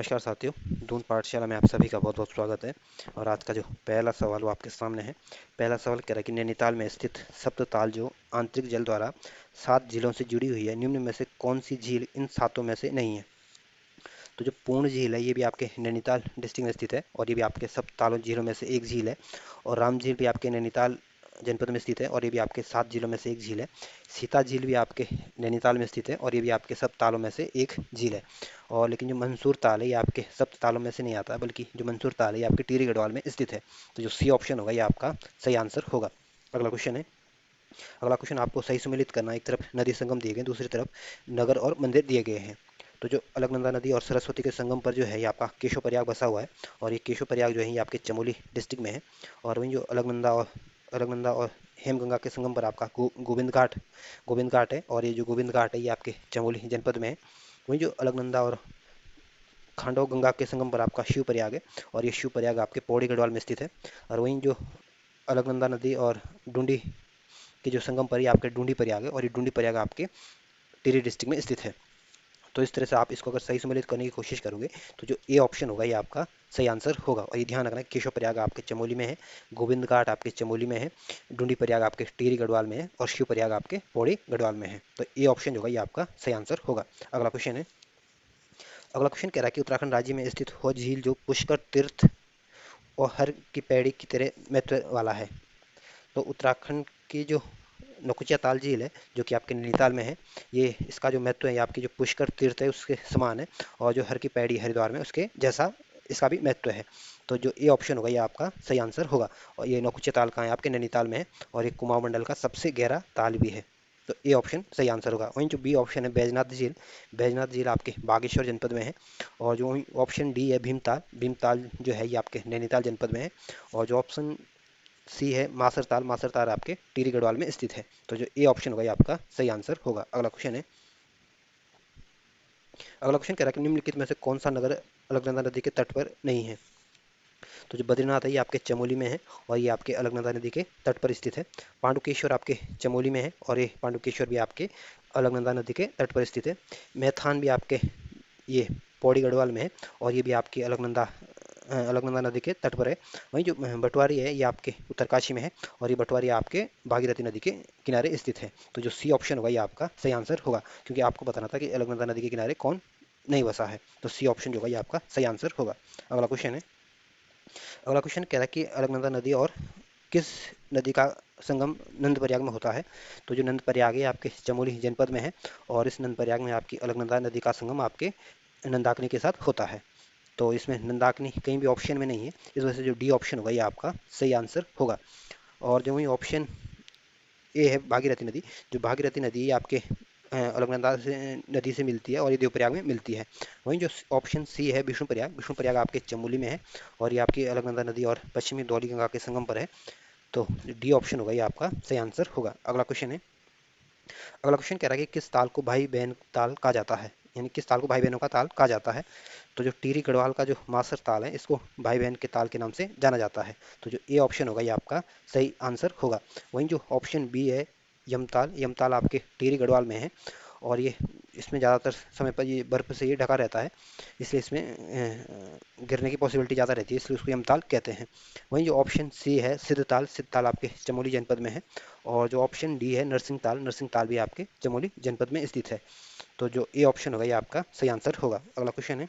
नमस्कार साथियों, दून पाठशाला में आप सभी का बहुत बहुत स्वागत है। और आज का जो पहला सवाल वो आपके सामने है। पहला सवाल कह रहा है कि नैनीताल में स्थित सप्तताल जो आंतरिक जल द्वारा 7 झीलों से जुड़ी हुई है, निम्न में से कौन सी झील इन सातों में से नहीं है। तो जो पूर्ण झील है ये भी आपके नैनीताल डिस्ट्रिक्ट में स्थित है और ये भी आपके सप्त झीलों में से एक झील है। और राम झील भी आपके नैनीताल जनपद में स्थित है और ये भी आपके 7 झीलों में से एक झील है। सीता झील भी आपके नैनीताल में स्थित है और ये भी आपके सप्त तालों में से एक झील है। और लेकिन जो मंसूर ताल है ये आपके सप्त तालों में से नहीं आता, बल्कि जो मंसूर ताल है ये आपके टिहरी गढ़वाल में स्थित है। तो जो सी ऑप्शन होगा ये आपका सही आंसर होगा। अगला क्वेश्चन है। अगला क्वेश्चन आपको सही सम्मिलित करना है। एक तरफ नदी संगम दिए गए, दूसरी तरफ नगर और मंदिर दिए गए हैं। तो जो अलकनंदा नदी और सरस्वती के संगम पर जो है ये आपका केशव प्रयाग बसा हुआ है। और ये केशव प्रयाग जो है ये आपके चमोली डिस्ट्रिक्ट में है। और वहीं जो अलकनंदा और हेमगंगा के संगम पर आपका गोविंद घाट है। और ये जो गोविंद घाट है ये आपके चमोली जनपद में है। वहीं जो अलकनंदा और खांडव गंगा के संगम पर आपका शिव प्रयाग है और ये शिव प्रयाग आपके पौड़ी गढ़वाल में स्थित है। और वहीं जो अलकनंदा नदी और डूंडी के जो संगम पर ये आपके डूंडी प्रयाग है और ये डूंडी प्रयाग आपके टिहरी डिस्ट्रिक्ट में स्थित है। तो इस तरह से आप इसको अगर सही सम्मिलित करने की कोशिश करोगे तो जो ए ऑप्शन होगा ये आपका सही आंसर होगा। और ये ध्यान रखना, केशव प्रयाग आपके चमोली में है, गोविंद घाट आपके चमोली में है, डूंडी प्रयाग आपके टिहरी गढ़वाल में है और शिव प्रयाग आपके पौड़ी गढ़वाल में है। तो ए ऑप्शन होगा ये आपका सही आंसर होगा। अगला क्वेश्चन है। अगला क्वेश्चन कह रहा है कि उत्तराखंड राज्य में स्थित हो झील जो पुष्कर तीर्थ और हर की पैड़ी की तरह महत्व वाला है। तो उत्तराखंड की जो नौकुचिया ताल झील है जो कि आपके नैनीताल में है, ये इसका जो महत्व है ये आपकी जो पुष्कर तीर्थ है उसके समान है। और जो हर की पैड़ी हरिद्वार में उसके जैसा इसका भी महत्व है। तो जो ए ऑप्शन होगा ये आपका सही आंसर होगा। और ये नौकुचिया ताल कहाँ है, आपके नैनीताल में है और ये कुमाऊं मंडल का सबसे गहरा ताल भी है। तो ए ऑप्शन सही आंसर होगा। वहीं जो बी ऑप्शन है बैजनाथ झील आपके बागेश्वर जनपद में है। और जो ऑप्शन डी है भीमताल जो है ये आपके नैनीताल जनपद में है। और जो ऑप्शन सी है मासर ताल आपके टिहरी गढ़वाल में स्थित है। तो जो ए ऑप्शन होगा ये आपका सही आंसर होगा। अगला क्वेश्चन है। अगला क्वेश्चन कह रहा है कि निम्नलिखित में से कौन सा नगर अलकनंदा नदी के तट पर नहीं है। तो जो बद्रीनाथ है ये आपके चमोली में है और ये आपके अलकनंदा नदी के तट पर स्थित है। पांडुकेश्वर आपके चमोली में है और ये पांडुकेश्वर भी आपके अलकनंदा नदी के तट पर स्थित है। मैथान भी आपके ये पौड़ी गढ़वाल में है और ये भी आपकी अलकनंदा नदी के तट पर है। वहीं जो बटवारी है ये आपके उत्तरकाशी में है और ये बटवारी आपके भागीरथी नदी के किनारे स्थित है। तो जो सी ऑप्शन होगा ये आपका सही आंसर होगा, क्योंकि आपको बताना था कि अलकनंदा नदी के किनारे कौन नहीं बसा है। तो सी ऑप्शन जो होगा ये आपका सही आंसर होगा। अगला क्वेश्चन है। अगला क्वेश्चन कह रहा है कि अलकनंदा नदी और किस नदी का संगम नंद प्रयाग में होता है। तो जो नंद प्रयाग है आपके चमोली जनपद में है और इस नंद प्रयाग में आपकी अलकनंदा नदी का संगम आपके नंदाकिनी के साथ होता है। तो इसमें नंदाकिनी कहीं भी ऑप्शन में नहीं है, इस वजह से जो डी ऑप्शन होगा ये आपका सही आंसर होगा। और जो वही ऑप्शन ए है भागीरथी नदी, जो भागीरथी नदी ये आपके अलकनंदा से नदी से मिलती है और ये देवप्रयाग में मिलती है। वहीं जो ऑप्शन सी है विष्णुप्रयाग आपके चमोली में है और ये आपकी अलकनंदा नदी और पश्चिमी धौलीगंगा के संगम पर है। तो डी ऑप्शन होगा ये आपका सही आंसर होगा। अगला क्वेश्चन है। अगला क्वेश्चन कह रहा है कि किस ताल को भाई बहन ताल कहा जाता है, यानी किस ताल को भाई बहनों का ताल कहा जाता है। तो जो टिहरी गढ़वाल का जो मासर ताल है इसको भाई बहन के ताल के नाम से जाना जाता है। तो जो ए ऑप्शन होगा ये आपका सही आंसर होगा। वहीं जो ऑप्शन बी है यमताल आपके टिहरी गढ़वाल में है और ये इसमें ज़्यादातर समय पर ये बर्फ़ से ये ढका रहता है, इसलिए इसमें गिरने की पॉसिबिलिटी ज़्यादा रहती है, इसलिए उसको यमताल कहते हैं। वहीं जो ऑप्शन सी है सिद्धताल आपके चमोली जनपद में है। और जो ऑप्शन डी है नरसिंह ताल भी आपके चमोली जनपद में स्थित है। तो जो ए ऑप्शन होगा ये आपका सही आंसर होगा। अगला क्वेश्चन है।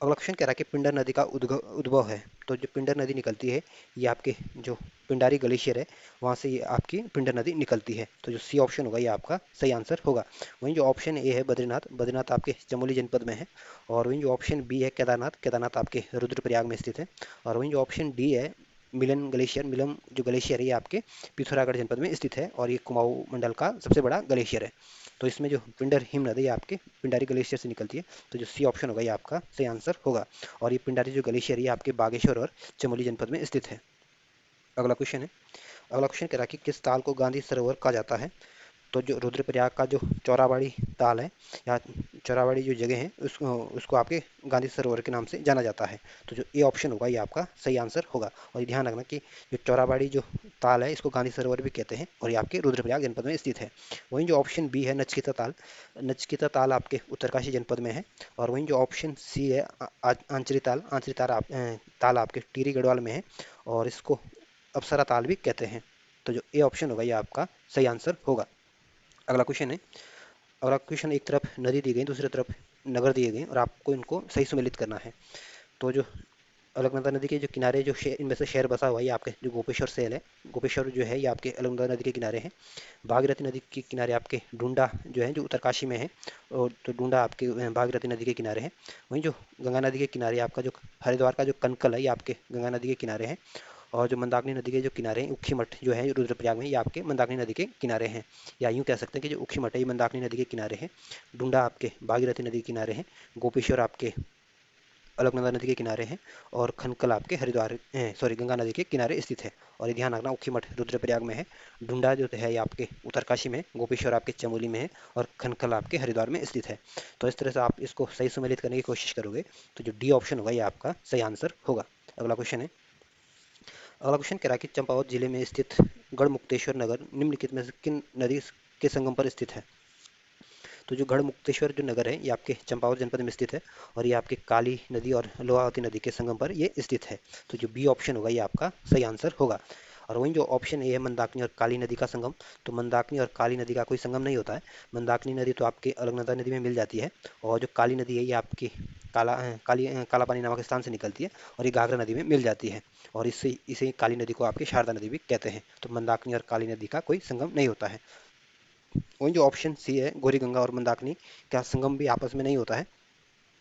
अगला क्वेश्चन कह रहा है कि पिंडर नदी का उद्भव है। तो जो पिंडर नदी निकलती है ये आपके जो पिंडारी ग्लेशियर है वहाँ से ये आपकी पिंडर नदी निकलती है। तो जो सी ऑप्शन होगा ये आपका सही आंसर होगा। वहीं जो ऑप्शन ए है बद्रीनाथ आपके चमोली जनपद में है। और वहीं जो ऑप्शन बी है केदारनाथ आपके रुद्रप्रयाग में स्थित है। और वहीं जो ऑप्शन डी है मिलम जो ग्लेशियर है ये आपके पिथौरागढ़ जनपद में स्थित है और ये कुमाऊं मंडल का सबसे बड़ा ग्लेशियर है। तो इसमें जो पिंडर हिम नदी आपके पिंडारी ग्लेशियर से निकलती है। तो जो सी ऑप्शन होगा ये आपका सही आंसर होगा। और ये पिंडारी जो ग्लेशियर है ये आपके बागेश्वर और चमोली जनपद में स्थित है। अगला क्वेश्चन है। अगला क्वेश्चन कह रहा है कि किस ताल को गांधी सरोवर कहा जाता है। तो जो रुद्रप्रयाग का जो चौराबाड़ी ताल है या चौराबाड़ी जो जगह है उसको आपके गांधी सरोवर के नाम से जाना जाता है। तो जो ए ऑप्शन होगा ये आपका सही आंसर होगा। और ये ध्यान रखना कि जो चौराबाड़ी जो ताल है इसको गांधी सरोवर भी कहते हैं और ये आपके रुद्रप्रयाग जनपद में स्थित है। वहीं जो ऑप्शन बी है नचकेता ताल, नचकेता ताल आपके उत्तरकाशी जनपद में है। और वहीं जो ऑप्शन सी है आंचरी ताल, आंचरी ताल ताल आपके टिहरी गढ़वाल में है और इसको अप्सरा ताल भी कहते हैं। तो जो ए ऑप्शन होगा ये आपका सही आंसर होगा। अगला क्वेश्चन है, अगला क्वेश्चन एक तरफ नदी दी गई दूसरी तरफ नगर दिए गए और आपको इनको सही सुमेलित करना है। तो जो अलकनंदा नदी के जो किनारे जो इनमें से शहर बसा हुआ है ये आपके जो गोपेश्वर सेल है, गोपेश्वर जो है ये आपके अलकनंदा नदी के किनारे है। भागीरथी नदी के किनारे आपके डूंडा जो है जो उत्तरकाशी में है और तो डूंडा आपके भागीरथी नदी के किनारे है। वहीं जो गंगा नदी के किनारे आपका जो हरिद्वार का जो कनकल है ये आपके गंगा नदी के किनारे है। और जो मंदाकिनी नदी के जो किनारे हैं उखी मठ जो है रुद्रप्रयाग में ये आपके मंदाकिनी नदी के किनारे हैं। या यूँ कह सकते हैं कि जो उखी मठ है ये मंदाकिनी नदी के किनारे है, डूंडा आपके भागीरथी नदी के किनारे हैं, गोपेश्वर आपके अलकनंदा नदी के किनारे हैं और खनकल आपके हरिद्वार सॉरी गंगा नदी के किनारे स्थित है। और ये ध्यान रखना उखी मठ रुद्रप्रयाग में है, डूंडा जो है ये आपके उत्तरकाशी में, गोपेश्वर आपके चमोली में है और खनकल आपके हरिद्वार में स्थित है। तो इस तरह से आप इसको सही सम्मिलित करने की कोशिश करोगे तो जो डी ऑप्शन होगा ये आपका सही आंसर होगा। अगला क्वेश्चन है, अगला क्वेश्चन कह रहा है कि चंपावत जिले में स्थित गढ़मुक्तेश्वर नगर निम्नलिखित में से किन नदी के संगम पर स्थित है। तो जो गढ़मुक्तेश्वर जो नगर है ये आपके चंपावत जनपद में स्थित है और ये आपके काली नदी और लोहावती नदी के संगम पर ये स्थित है। तो जो बी ऑप्शन होगा ये आपका सही आंसर होगा। और वहीं जो ऑप्शन ए है मंदाकिनी और काली नदी का संगम, तो मंदाकिनी और काली नदी का कोई संगम नहीं होता है। मंदाकिनी नदी तो आपके अलकनंदा नदी में मिल जाती है और जो काली नदी है ये आपकी काला पानी नामक स्थान से निकलती है और ये घाघरा नदी में मिल जाती है और इससे इसे काली नदी को आपकी शारदा नदी भी कहते हैं। तो मंदाकिनी और काली नदी का कोई संगम नहीं होता है। वहीं जो ऑप्शन सी है गौरी गंगा और मंदाकिनी का संगम भी आपस में नहीं होता है।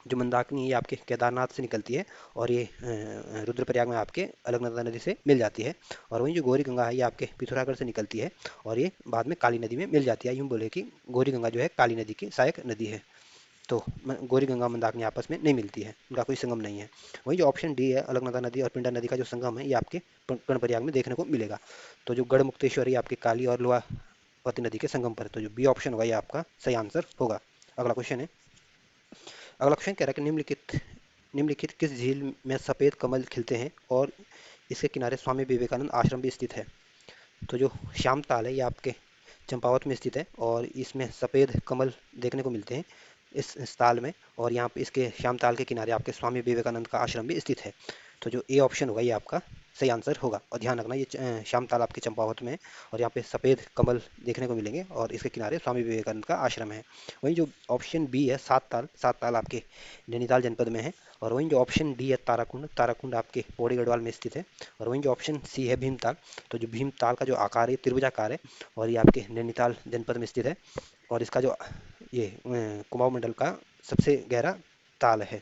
जो मंदाकिनी ये आपके केदारनाथ से निकलती है और ये रुद्रप्रयाग में आपके अलकनंदा नदी से मिल जाती है। और वहीं जो गौरी गंगा है ये आपके पिथौरागढ़ से निकलती है और ये बाद में काली नदी में मिल जाती है। यूँ बोले कि गौरी गंगा जो है काली नदी की सहायक नदी है। तो गौरी गंगा मंदाकिनी आपस में नहीं मिलती है, इनका कोई संगम नहीं है। वहीं जो ऑप्शन डी है अलकनंदा नदी और पिंडा नदी का जो संगम है ये आपके कर्णप्रयाग में देखने को मिलेगा। तो जो गढ़मुक्तेश्वर ये आपके काली और लोहावती नदी के संगम पर है। तो जो बी ऑप्शन होगा ये आपका सही आंसर होगा। अगला क्वेश्चन है, अगला क्वेश्चन कह रहा है कि निम्नलिखित किस झील में सफ़ेद कमल खिलते हैं और इसके किनारे स्वामी विवेकानंद आश्रम भी स्थित है। तो जो श्याम ताल है ये आपके चंपावत में स्थित है और इसमें सफ़ेद कमल देखने को मिलते हैं इस ताल में। और यहाँ पे इसके श्याम ताल के किनारे आपके स्वामी विवेकानंद का आश्रम भी स्थित है। तो जो ए ऑप्शन होगा ये आपका सही आंसर होगा। और ध्यान रखना ये श्याम ताल आपके चंपावत में है और यहाँ पे सफ़ेद कमल देखने को मिलेंगे और इसके किनारे स्वामी विवेकानंद का आश्रम है। वहीं जो ऑप्शन बी है सात ताल, सात ताल आपके नैनीताल जनपद में है। और वहीं जो ऑप्शन डी है ताराकुंड, ताराकुंड आपके पौड़ी गढ़वाल में स्थित है। और वहीं जो ऑप्शन सी है भीमताल, तो जो भीमताल का जो आकार है त्रिभुजाकार है और ये आपके नैनीताल जनपद में स्थित है और इसका जो ये कुमाऊं मंडल का सबसे गहरा ताल है।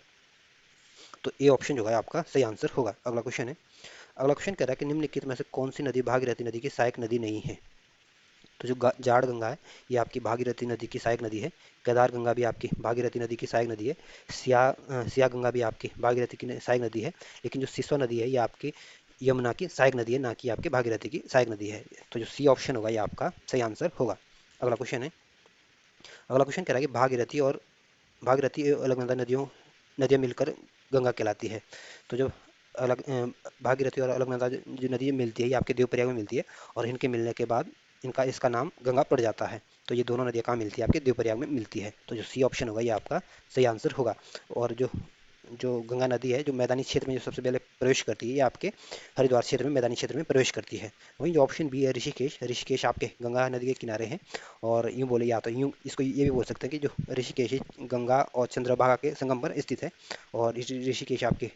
तो ए ऑप्शन जो है आपका सही आंसर होगा। अगला क्वेश्चन है, अगला क्वेश्चन कह रहा है कि निम्नलिखित में से कौन सी नदी भागीरथी नदी की सहायक नदी नहीं है। तो जो जाड़ गंगा है ये आपकी भागीरथी नदी की सहायक नदी है। केदार गंगा भी आपकी भागीरथी नदी की सहायक नदी है। सिया गंगा भी आपकी भागीरथी की सहायक नदी है। लेकिन जो सिसवा नदी है ये आपकी यमुना की सहायक नदी है, ना कि आपके भागीरथी की सहायक नदी है। तो जो सी ऑप्शन होगा ये आपका सही आंसर होगा। अगला क्वेश्चन है, अगला क्वेश्चन कह रहा है कि भागीरथी और अलकनंदा नदियाँ मिलकर गंगा कहलाती है। तो जो भागीरथी और अलकनंदा जो नदी मिलती है ये आपके देवप्रयाग में मिलती है और इनके मिलने के बाद इसका नाम गंगा पड़ जाता है। तो ये दोनों नदियाँ कहाँ मिलती है, आपके देवप्रयाग में मिलती है। तो जो सी ऑप्शन होगा ये आपका सही आंसर होगा। और जो जो गंगा नदी है जो मैदानी क्षेत्र में जो सबसे पहले प्रवेश करती है ये आपके हरिद्वार क्षेत्र में मैदानी क्षेत्र में प्रवेश करती है। वहीं जो ऑप्शन बी है ऋषिकेश, ऋषिकेश आपके गंगा नदी के किनारे हैं। और यूँ बोले या तो यूँ इसको ये भी बोल सकते हैं कि जो ऋषिकेश गंगा और चंद्रभागा के संगम पर स्थित है और ऋषिकेश आपके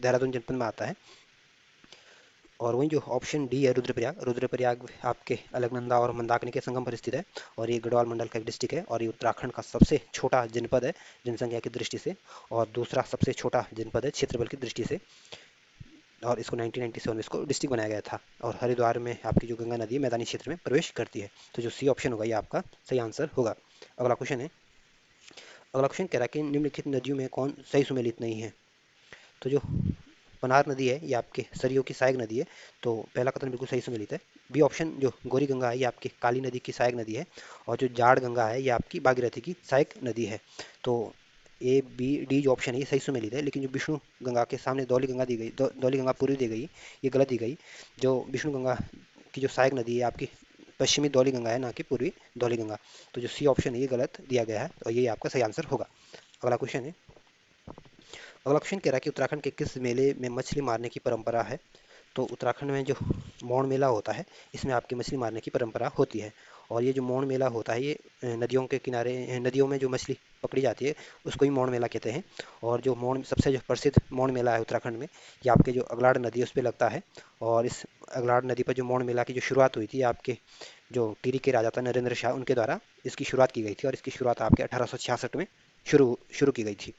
देहरादून जनपद में आता है। और वहीं जो ऑप्शन डी है रुद्रप्रयाग, रुद्रप्रयाग आपके अलकनंदा और मंदाकिनी के संगम पर स्थित है और ये गढ़वाल मंडल का एक डिस्ट्रिक्ट है और ये उत्तराखंड का सबसे छोटा जनपद है जनसंख्या की दृष्टि से और दूसरा सबसे छोटा जनपद है क्षेत्रफल की दृष्टि से। और इसको 1997 में इसको डिस्ट्रिक्ट बनाया गया था। और हरिद्वार में आपकी जो गंगा नदी है मैदानी क्षेत्र में प्रवेश करती है। तो जो सी ऑप्शन होगा ये आपका सही आंसर होगा। अगला क्वेश्चन है, अगला क्वेश्चन कह रहा है कि निम्नलिखित नदियों में कौन सही सुमेलित नहीं है। तो जो पनार नदी है ये आपके सरयू की सहायक नदी है। तो पहला कथन बिल्कुल सही सुमेलित है। बी ऑप्शन जो गौरी गंगा है ये आपकी काली नदी की सहायक नदी है। और जो जाड़ गंगा है ये आपकी भागीरथी की सहायक नदी है। तो ए बी डी जो ऑप्शन है ये सही सुमेलित है। लेकिन जो विष्णु गंगा के सामने धौली गंगा दी गई, धौली गंगा पूर्वी दी गई, ये गलत दी गई। जो विष्णु गंगा की जो सहायक नदी है आपकी पश्चिमी धौली गंगा है, ना कि पूर्वी धौली गंगा। तो जो सी ऑप्शन है ये गलत दिया गया है और ये आपका सही आंसर होगा। अगला क्वेश्चन है। अगला क्वेश्चन कह रहा है कि उत्तराखंड के किस मेले में मछली मारने की परंपरा है। तो उत्तराखंड में जो मौन मेला होता है इसमें आपकी मछली मारने की परंपरा होती है। और ये जो मौन मेला होता है ये नदियों के किनारे, नदियों में जो मछली पकड़ी जाती है उसको ही मौन मेला कहते हैं। और जो मौन सबसे जो प्रसिद्ध मौन मेला है उत्तराखंड में, ये आपके जो अगलाड़ नदी है उस पर लगता है। और इस अगलाड़ नदी पर जो मौन मेला की जो शुरुआत हुई थी आपके जो टिहरी के राजा था नरेंद्र शाह, उनके द्वारा इसकी शुरुआत की गई थी। और इसकी शुरुआत आपके 1866 में शुरू शुरू की गई थी।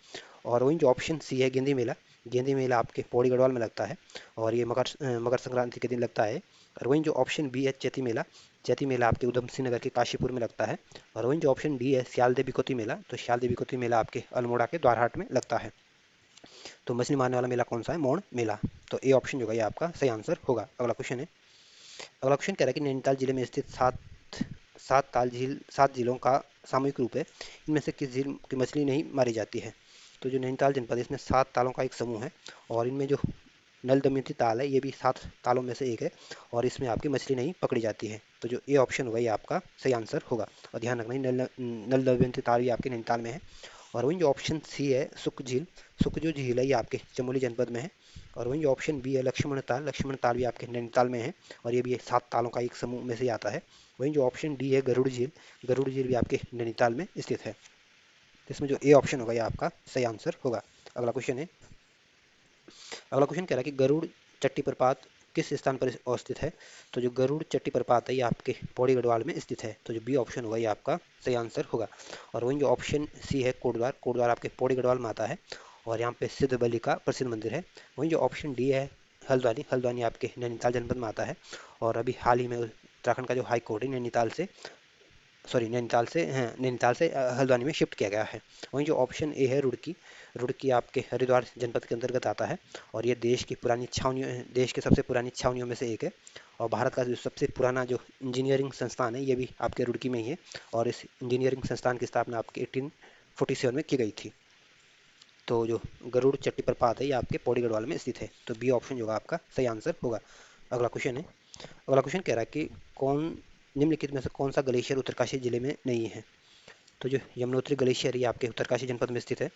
और वही जो ऑप्शन सी है गेंदी मेला, गेंदी मेला आपके पौड़ी गढ़वाल में लगता है और ये मकर संक्रांति के दिन लगता है। और वही जो ऑप्शन बी है चैती मेला, चैती मेला आपके उधम सिंह नगर के काशीपुर में लगता है। और वही जो ऑप्शन डी है श्याल देवी कोती मेला, तो श्याल देवी कोती मेला आपके अल्मोड़ा के द्वारहाट में लगता है। तो मछली मारने वाला मेला कौन सा है? मौन मेला। तो ए ऑप्शन जो है ये आपका सही आंसर होगा। अगला क्वेश्चन है। अगला क्वेश्चन कह रहा है कि नैनीताल जिले में स्थित सात ताल झील 7 झीलों का सामूहिक रूप है, इनमें से किस झील की मछली नहीं मारी जाती है। तो जो नैनीताल जनपद है इसमें 7 तालों का एक समूह है। और इनमें जो नल दमयंती ताल है ये भी 7 तालों में से एक है। और इसमें आपकी मछली नहीं पकड़ी जाती है। तो जो ए ऑप्शन होगा ये आपका सही आंसर होगा। और ध्यान रखना नल दमयंती ताल ये आपके नैनीताल में है। और वही जो ऑप्शन सी है सुख झील, सुख जो झील है ये आपके चमोली जनपद में है। और वही जो ऑप्शन बी है लक्ष्मण ताल, लक्ष्मण ताल भी आपके नैनीताल में है। और ये भी 7 तालों का एक समूह में से आता है। वहीं जो ऑप्शन डी है गरुड़ झील, गरुड़ झील भी आपके नैनीताल में स्थित है। तो इसमें जो ए ऑप्शन होगा ये आपका सही आंसर होगा। अगला क्वेश्चन है। अगला क्वेश्चन कह रहा है कि गरुड़ चट्टी प्रपात किस स्थान पर अवस्थित है। तो जो गरुड़ चट्टी प्रपात है ये आपके पौड़ी गढ़वाल में स्थित है। तो जो बी ऑप्शन होगा ये आपका सही आंसर होगा। और वहीं जो ऑप्शन सी है कोटद्वार, कोटद्वार आपके पौड़ी गढ़वाल में आता है। और यहाँ पे सिद्ध बलि का प्रसिद्ध मंदिर है। वहीं जो ऑप्शन डी है हल्द्वानी, हल्द्वानी आपके नैनीताल जनपद में आता है। और अभी हाल ही में उत्तराखंड का जो हाई कोर्ट है नैनीताल से हल्द्वानी में शिफ्ट किया गया है। वहीं जो ऑप्शन ए है रुड़की, रुड़की आपके हरिद्वार जनपद के अंतर्गत आता है। और ये देश की पुरानी छावनियों, देश के सबसे पुरानी छावनियों में से एक है। और भारत का जो सबसे पुराना जो इंजीनियरिंग संस्थान है ये भी आपके रुड़की में ही है। और इस इंजीनियरिंग संस्थान की स्थापना आपके 1847 में की गई थी। तो जो गरुड़ चट्टी प्रपात है ये आपके पौड़ी गढ़वाल में स्थित है। तो बी ऑप्शन जो होगा आपका सही आंसर होगा। अगला क्वेश्चन है। अगला क्वेश्चन कह रहा है कि कौन निम्नलिखित में से कौन सा ग्लेशियर उत्तरकाशी जिले में नहीं है। तो जो यमुनोत्री ग्लेशियर ये आपके उत्तरकाशी जनपद में स्थित है।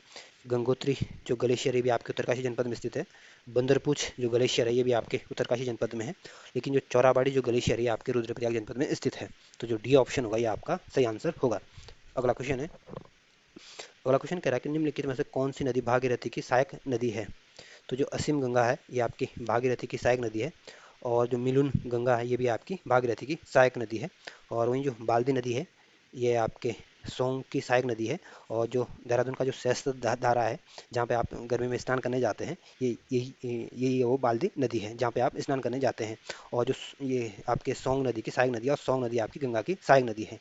गंगोत्री जो ग्लेशियर है भी आपके उत्तरकाशी जनपद में स्थित है। बंदरपूछ जो ग्लेशियर है ये भी आपके उत्तरकाशी जनपद में है। लेकिन जो चौराबाड़ी जो ग्लेशियर है ये आपके रुद्रप्रयाग जनपद में स्थित है। तो जो डी ऑप्शन होगा ये आपका सही आंसर होगा। अगला क्वेश्चन है। अगला क्वेश्चन कह रहा है कि निम्नलिखित में से कौन सी नदी भागीरथी की सहायक नदी है। तो जो असीम गंगा है ये आपकी भागीरथी की सहायक नदी है। और जो मिलुन गंगा है ये भी आपकी भागीरथी की सहायक नदी है। और वहीं जो बाल्दी नदी है ये आपके सोंग की सहायक नदी है। और जो देहरादून का जो सहस्त्र धारा है जहाँ पे आप गर्मी में स्नान करने जाते हैं, ये यही वो बाल्दी नदी है जहाँ पे आप स्नान करने जाते हैं। और जो ये आपके सोंग नदी की सहायक नदी है और सोंग नदी आपकी गंगा की सहायक नदी है।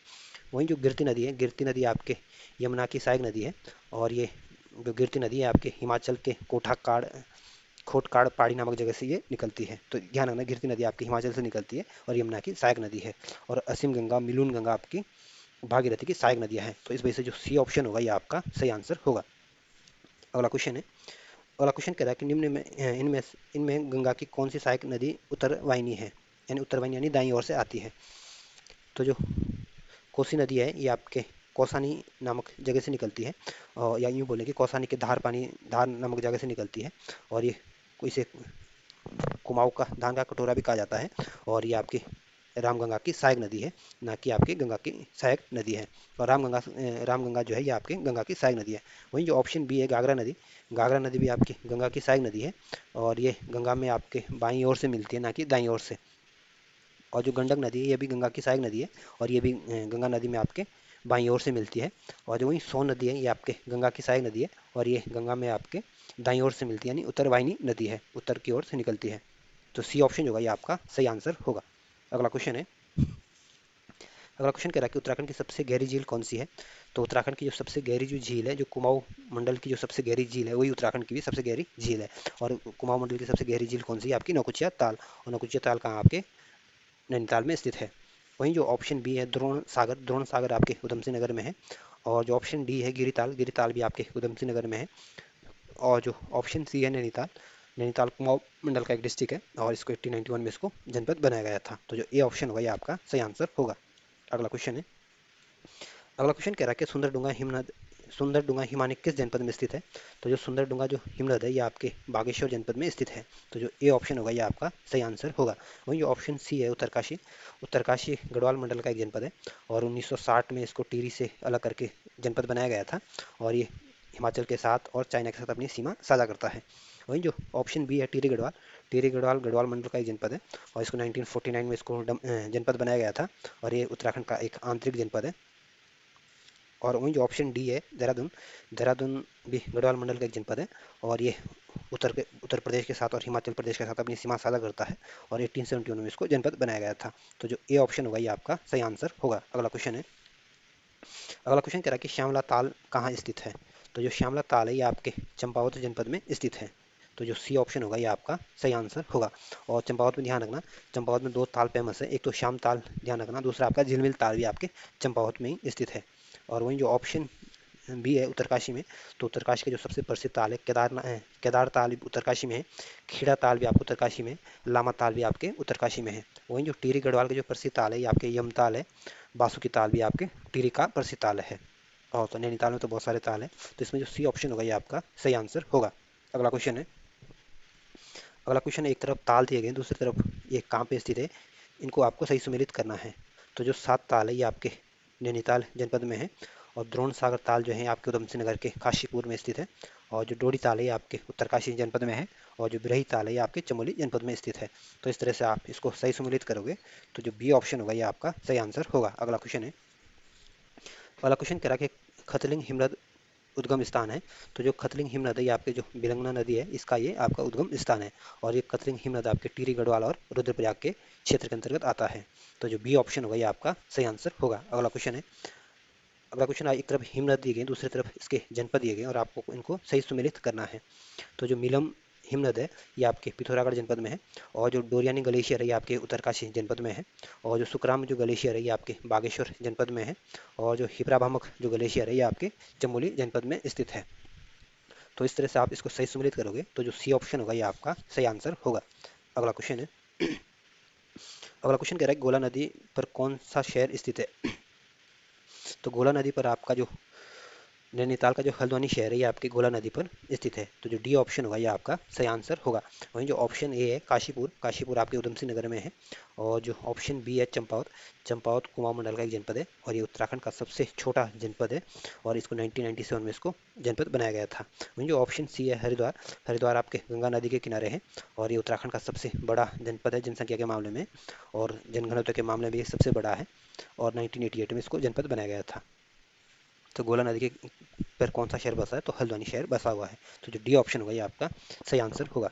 वहीं जो गिरती नदी है, गिरती नदी आपके यमुना की सहायक नदी है। और ये जो गिरती नदी है आपके हिमाचल के कोठाकाड़ खोटकाड़ पहाड़ी नामक जगह से ये निकलती है। तो ध्यान रखना गिरती नदी आपकी हिमाचल से निकलती है और यमुना की सहायक नदी है। और असीम गंगा मिलून गंगा आपकी भागीरथी की सहायक नदियाँ हैं। तो इस वजह से जो सी ऑप्शन होगा ये आपका सही आंसर होगा। अगला क्वेश्चन है। अगला क्वेश्चन कह रहा है कि निम्न में इनमें इनमें गंगा की कौन सी सहायक नदी उत्तर वाहिनी है, यानी उत्तर वाहिनी यानी दाईं ओर से आती है। तो जो कोसी नदी है ये आपके कौसानी नामक जगह से निकलती है। और या यूँ बोलें कि कौसानी के धार नामक जगह से निकलती है। और ये इसे कुमाऊँ का धान का कटोरा भी कहा जाता है। और ये आपकी रामगंगा की सहायक नदी है, ना कि आपकी गंगा की सहायक नदी है। और रामगंगा जो है ये आपकी गंगा की सहायक नदी है। वहीं जो ऑप्शन बी है घाघरा नदी, घाघरा नदी भी आपकी गंगा की सहायक नदी है। और ये गंगा में आपके बाईं ओर से मिलती है, ना कि दाईं ओर से। और जो गंडक नदी है ये भी गंगा की सहायक नदी है। और ये भी गंगा नदी में आपके बाईं ओर से मिलती है। और जो वही सोन नदी है ये आपके गंगा की सहायक नदी है। और ये गंगा में आपके दाईं ओर से मिलती है, यानी उत्तर वाहिनी नदी है, उत्तर की ओर से निकलती है। तो सी ऑप्शन होगा ये आपका सही आंसर होगा। अगला क्वेश्चन है। अगला क्वेश्चन कह रहा है कि उत्तराखंड की सबसे गहरी झील कौन सी है। तो उत्तराखंड की जो सबसे गहरी जो झील है, जो कुमाऊं मंडल की जो सबसे गहरी झील है, वही उत्तराखंड की भी सबसे गहरी झील है। और कुमाऊं मंडल की सबसे गहरी झील कौन सी है? आपकी नौकुचिया ताल। और नौकुचिया ताल कहाँ? आपके नैनीताल में स्थित है। वहीं जो ऑप्शन बी है द्रोण सागर आपके उधम सिंह नगर में है। और जो ऑप्शन डी है गिरिताल, गिरिताल भी आपके उधम सिंह नगर में है। और जो ऑप्शन सी है नैनीताल, नैनीताल कुमाऊं मंडल का एक डिस्ट्रिक्ट है और इसको 1891 में इसको जनपद बनाया गया था। तो जो ए ऑप्शन होगा ये आपका सही आंसर होगा। अगला क्वेश्चन है, अगला क्वेश्चन कह रहा है कि सुंदरडुंगा हिमानी किस जनपद में स्थित है। तो जो सुंदरडुंगा जो हिमनद है ये आपके बागेश्वर जनपद में स्थित है। तो जो ए ऑप्शन होगा ये आपका सही आंसर होगा। वहीं जो ऑप्शन सी है उत्तरकाशी, उत्तरकाशी गढ़वाल मंडल का एक जनपद है और 1960 में इसको टिहरी से अलग करके जनपद बनाया गया था। और ये हिमाचल के साथ और चाइना के साथ अपनी सीमा साझा करता है। वहीं जो ऑप्शन बी है टिहरी गढ़वाल, टिहरी गढ़वाल गढ़वाल मंडल का एक जनपद है और इसको 1949 में इसको जनपद बनाया गया था। और ये उत्तराखंड का एक आंतरिक जनपद है। और वहीं जो ऑप्शन डी है देहरादून, देहरादून भी गढ़वाल मंडल का एक जनपद है और ये उत्तर प्रदेश के साथ और हिमाचल प्रदेश के साथ अपनी सीमा साझा करता है। और 1871 में इसको जनपद बनाया गया था। तो जो ए ऑप्शन होगा ये आपका सही आंसर होगा। अगला क्वेश्चन है, अगला क्वेश्चन कह रहा है कि श्यामला ताल कहाँ स्थित है। तो जो श्यामला ताल है ये आपके चंपावत जनपद में स्थित है। तो जो सी ऑप्शन होगा ये आपका सही आंसर होगा। और चंपावत में ध्यान रखना, चंपावत में दो ताल फेमस है, एक तो श्याम ताल ध्यान रखना, दूसरा आपका झिलमिल ताल भी आपके चंपावत में ही स्थित है। और वहीं जो ऑप्शन भी है उत्तरकाशी में, तो उत्तरकाशी का जो सबसे प्रसिद्ध ताल है केदार ताल भी उत्तरकाशी में है, खीड़ा ताल भी आपको उत्तरकाशी में है, लामा ताल भी आपके उत्तरकाशी में है। वहीं जो टिहरी गढ़वाल का जो प्रसिद्ध ताल है ये आपके यम ताल है, बासुकी ताल भी आपके टिहरी का प्रसिद्ध ताल है। और तो नैनीताल में तो बहुत सारे ताल हैं। तो इसमें जो सी ऑप्शन होगा ये आपका सही आंसर होगा। अगला क्वेश्चन है, अगला क्वेश्चन है, एक तरफ ताल दिए गए दूसरी तरफ ये कहाँ पे स्थित है, इनको आपको सही सुमेलित करना है। तो जो 7 ताल है ये आपके नैनीताल जनपद में है। और द्रोण सागर ताल जो है आपके उधम सिंह नगर के काशीपुर में स्थित है। और जो डोडी ताल है ये आपके उत्तरकाशी जनपद में है। और जो बिरही ताल है ये आपके चमोली जनपद में स्थित है। तो इस तरह से आप इसको सही सुमेलित करोगे तो जो बी ऑप्शन होगा ये आपका सही आंसर होगा। अगला क्वेश्चन है, अगला क्वेश्चन कह रहा है कि खतलिंग हिमनद उद्गम स्थान है। तो जो खतलिंग हिमनद है ये आपके जो बिलंगना नदी है इसका ये आपका उद्गम स्थान है। और ये खतलिंग हिमनद आपके टिहरी गढ़वाल और रुद्रप्रयाग के क्षेत्र के अंतर्गत आता है। तो जो बी ऑप्शन होगा ये आपका सही आंसर होगा। अगला क्वेश्चन है, अगला क्वेश्चन, एक तरफ हिमनद दी गई दूसरी तरफ इसके जनपद दिए गए और आपको इनको सही सुमेलित करना है। तो जो मिलम हिमनद है ये आपके पिथौरागढ़ जनपद में है। और जो डोरियानी ग्लेशियर है ये आपके उत्तरकाशी जनपद में है। और जो सुखराम जो ग्लेशियर है ये आपके बागेश्वर जनपद में है। और जो हिपराभामक जो ग्लेशियर है ये आपके चमोली जनपद में स्थित है। तो इस तरह से आप इसको सही सुमेलित करोगे तो जो सी ऑप्शन होगा ये आपका सही आंसर होगा। अगला क्वेश्चन है, अगला क्वेश्चन कह रहा है गोला नदी पर कौन सा शहर स्थित है। तो गोला नदी पर आपका जो नैनीताल का जो हल्द्वानी शहर है ये आपके गोला नदी पर स्थित है। तो जो डी ऑप्शन होगा ये आपका सही आंसर होगा। वहीं जो ऑप्शन ए है काशीपुर, काशीपुर आपके उधम सिंह नगर में है। और जो ऑप्शन बी है चंपावत, चंपावत कुमाऊं मंडल का एक जनपद है और ये उत्तराखंड का सबसे छोटा जनपद है। और इसको 1997 में इसको जनपद बनाया गया था। वहीं जो ऑप्शन सी है हरिद्वार, हरिद्वार आपके गंगा नदी के किनारे है और ये उत्तराखंड का सबसे बड़ा जनपद है जनसंख्या के मामले में और जनघनत्व के मामले में ये सबसे बड़ा है। और 1988 में इसको जनपद बनाया गया था। तो गोला नदी के पर कौन सा शहर बसा है, तो हल्द्वानी शहर बसा हुआ है। तो जो डी ऑप्शन होगा ये आपका सही आंसर होगा।